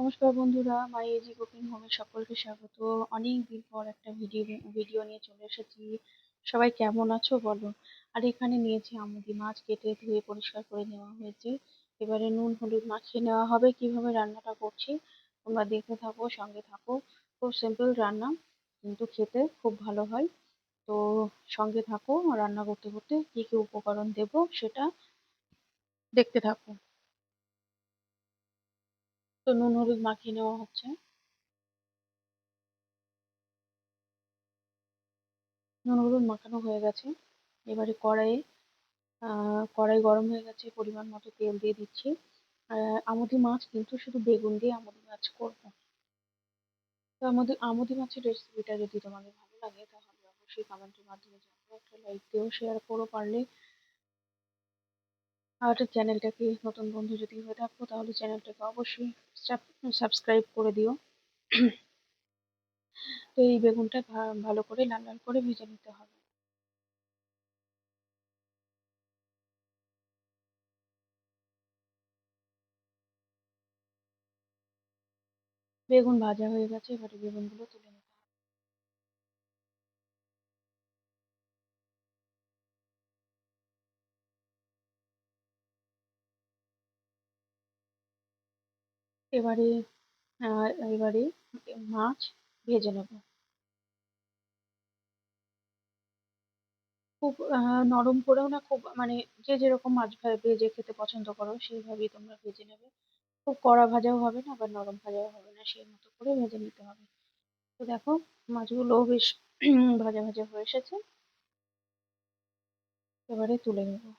নমস্কার বন্ধুরা, মাই easy cooking হোমে সকলকে স্বাগত। অনেক দিন পর একটা ভিডিও নিয়ে চলে এসেছি। সবাই কেমন আছো বলো। আর এখানে নিয়েছি আমুদি মাছ, কেটে ধুয়ে পরিষ্কার করে নেওয়া হয়েছে। এবারে নুন হলুদ মাখিয়ে নেওয়া হবে। কিভাবে রান্নাটা করছি তোমরা দেখতে থাকো, সঙ্গে থাকো। খুব সিম্পল রান্না, কিন্তু খেতে খুব ভালো হয়। তো সঙ্গে থাকো, রান্না করতে করতে কি কি উপকরণ দেবো সেটা দেখতে থাকো। তো নুন হলুদ মাখিয়ে নেওয়া হচ্ছে। নুন হলুদ মাখানো হয়ে গেছে। এবারে কড়াই গরম হয়ে গেছে, পরিমাণ মতো তেল দিয়ে দিচ্ছি। আমুদি মাছ কিন্তু শুধু বেগুন দিয়ে আমুদি মাছ করবো। তো আমাদের আমুদি মাছের রেসিপিটা যদি তোমাদের ভালো লাগে তাহলে অবশ্যই কমেন্টের মাধ্যমে জানাও, একটা লাইক দিও, শেয়ার করো পারলে। আর চ্যানেলটাকে নতুন বন্ধু যদি হয়ে থাকো তাহলে চ্যানেলটাকে অবশ্যই সাবস্ক্রাইব করে দিও। তো এই বেগুনটা ভালো করে লাল লাল করে ভেজে নিতে হবে। বেগুন ভাজা হয়ে গেছে, এবারে বেগুনগুলো তুলে নিতে হবে। এবারে এবারে মাছ ভেজে নেব। খুব নরম করেও না, খুব মানে যে যেরকম মাছ ভেজে খেতে পছন্দ করো সেইভাবেই তোমরা ভেজে নেবে। খুব কড়া ভাজাও হবে না, আবার নরম ভাজাও হবে না, সেই মতো করে ভেজে নিতে হবে। তো দেখো, মাছগুলো বেশ ভাজা ভাজা হয়ে এসেছে। এবারে তুলে নেবো।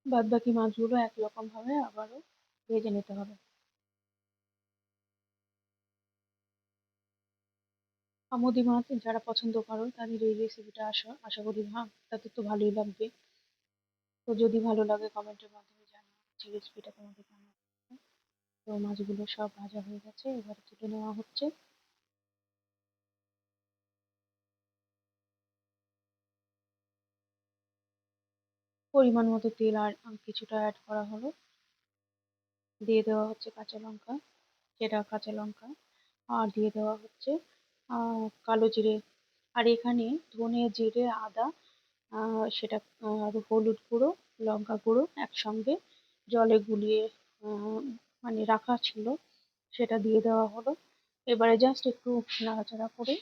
বাদ বাকি মাছগুলো একই রকম ভাবে আবারও ভেজে নিতে হবে। আমুদি মাছ যারা পছন্দ করো তাদের এই রেসিপিটা আশা করি তাদের তো ভালোই লাগবে। তো যদি ভালো লাগে কমেন্টের মাধ্যমে জানাও যে রেসিপিটা তোমাদের কেমন লাগছে। তো মাছগুলো সব ভাজা হয়ে গেছে, এবার তুলে নেওয়া হচ্ছে। পরিমাণ মতো তেল আর কিছুটা অ্যাড করা হলো। দিয়ে দেওয়া হচ্ছে কাঁচা লঙ্কা, চেরা কাঁচা লঙ্কা। আর দিয়ে দেওয়া হচ্ছে কালো জিরে। আর এখানে ধনে জিরে আদা, সেটা আর হলুদ গুঁড়ো, লঙ্কা গুঁড়ো একসঙ্গে জলে গুলিয়ে আহ, মানে রাখা ছিল, সেটা দিয়ে দেওয়া হলো। এবারে জাস্ট একটু নাড়াচাড়া করে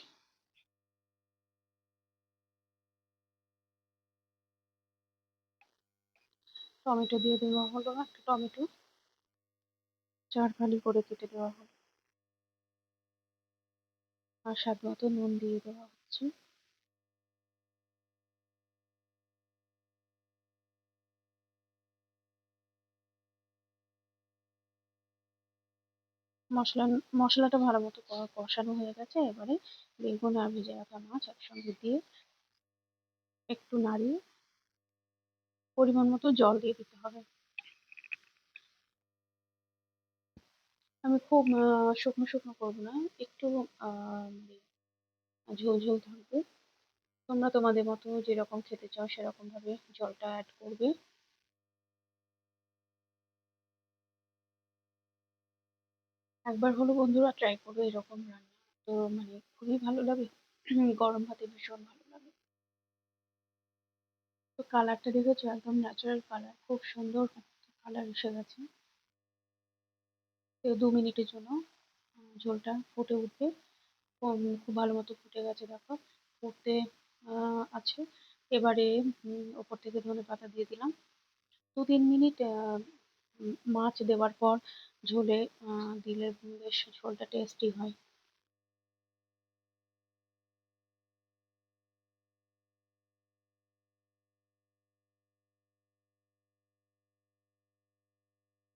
টমেটো দিয়ে দেওয়া হলো। একটা টমেটো চার ফালি করে কেটে দেওয়া হলো। আর স্বাদ মতো নুন দিয়ে দেওয়া হচ্ছে। মশলা মশলাটা ভালো মতো কষানো হয়ে গেছে। এবারে বেগুন আর ভেজে রাখা মাছ একসঙ্গে দিয়ে একটু নাড়িয়ে পরিমাণ মতো জল দিয়ে দিতে হবে। আমি খুব শুকনো শুকনো করবো না, একটু মানে ঝোল ঝোল থাকবে। তোমরা তোমাদের মতো যেরকম খেতে চাও সেরকম ভাবে জলটা অ্যাড করবে। একবার হলো বন্ধুরা ট্রাই করবে এরকম রান্না, তো মানে খুবই ভালো লাগে। গরম ভাতে ভীষণ ভালো লাগে। তো কালারটা দেখেছো, একদম ন্যাচারাল কালার, খুব সুন্দর কালার এসে গেছে। তো 2 মিনিটের জন্য ঝোলটা ফুটে উঠবে। খুব ভালো মতো ফুটে গেছে দেখো, ফুটতে আছে। এবারে ওপর থেকে ধনেপাতা দিয়ে দিলাম। 2-3 মিনিট মাছ দেওয়ার পর ঝোলে দিলে বেশ ঝোলটা টেস্টি হয়।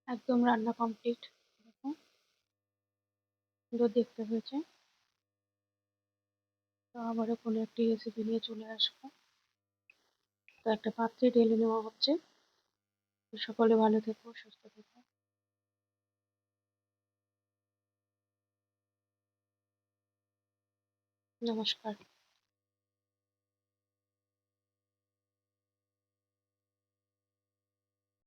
একদম রান্না কমপ্লিট। দেখো সুন্দর দেখতে হয়েছে। তো আবারও কোনো একটি রেসিপি নিয়ে চলে আসবো। তো একটা পাত্রে ঢেলে নেওয়া হচ্ছে। তো সকলে ভালো থেকো, সুস্থ থেকো। নমস্কার।